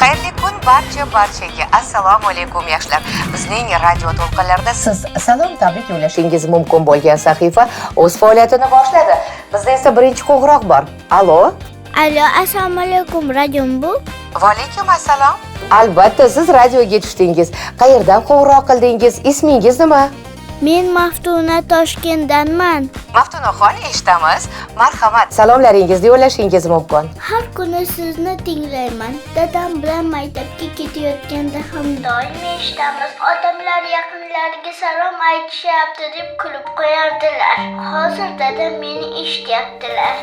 Xayrli kun barchaga. Assalomu alaykum yoshlar. Bizning radio to'lqinlarida siz salom tabrik yo'llashingiz mumkin bo'lgan sahifa o'z faoliyatini boshladi. Bizda esa birinchi qo'ng'iroq bor. Allo, assalomu alaykum, radiom bu. Va alaykum assalom. Albatta, siz radioga tushdingiz. Qayerdan qo'ng'iroq qildingiz? Ismingiz nima? Men Maftuna Toshkentdanman. Maftunaxon, eshitamiz. Marhamat, salomlaringizni yo'llashingiz mumkin. Har kuni sizni tinglayman. Dadam bilan maktabga ketayotganda ham doim eshitamiz. Odamlar yaqinlariga salom aytishyapti deb kulib qo'yardilar. Hozir dadam meni eshityaptilar.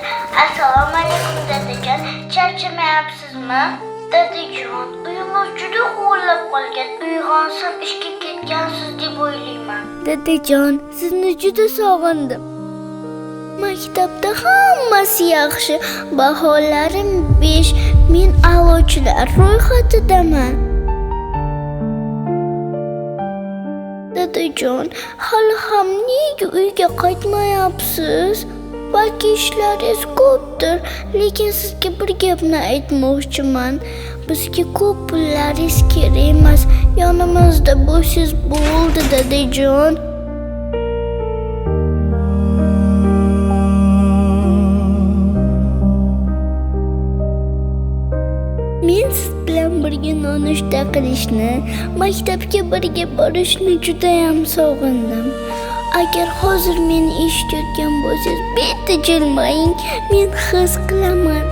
Assalomu alaykum dadajon, charchamayapsizmi? Dadajon, uyimiz juda huvillab qolgan. Uyg'onsam ishga ketgansiz deb o'ylayman. Dadajon, sizni juda sog'indim. Maktabda hammasi yaxshi. Baholarim 5. Men a'lochilar ro'yxatidaman. Dadajon, hali ham nega uyga qaytmayapsiz? Balki ishlaringiz ko'pdir, lekin sizga bir gapni aytmoqchiman. Bizga ko'p pullaringiz kerak emas. Yonimizda bo'lsangiz bo'ldi, dadajon. Men siz bilan birga nonushta qilishni, maktabga birga borishni juda ham sog'indim. Agar hozir meni eshitayotgan bo'lsangiz, bitta jilmaying, men his qilaman.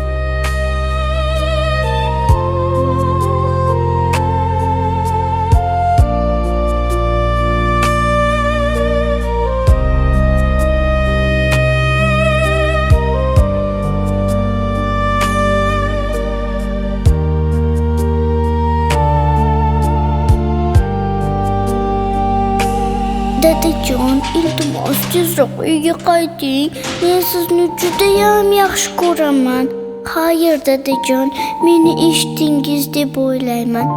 Dadajon, iltimos tezroq uyga qayting. Men sizni juda ham yaxshi ko'raman. Xayr dadajon, meni eshitdingiz deb o'ylayman.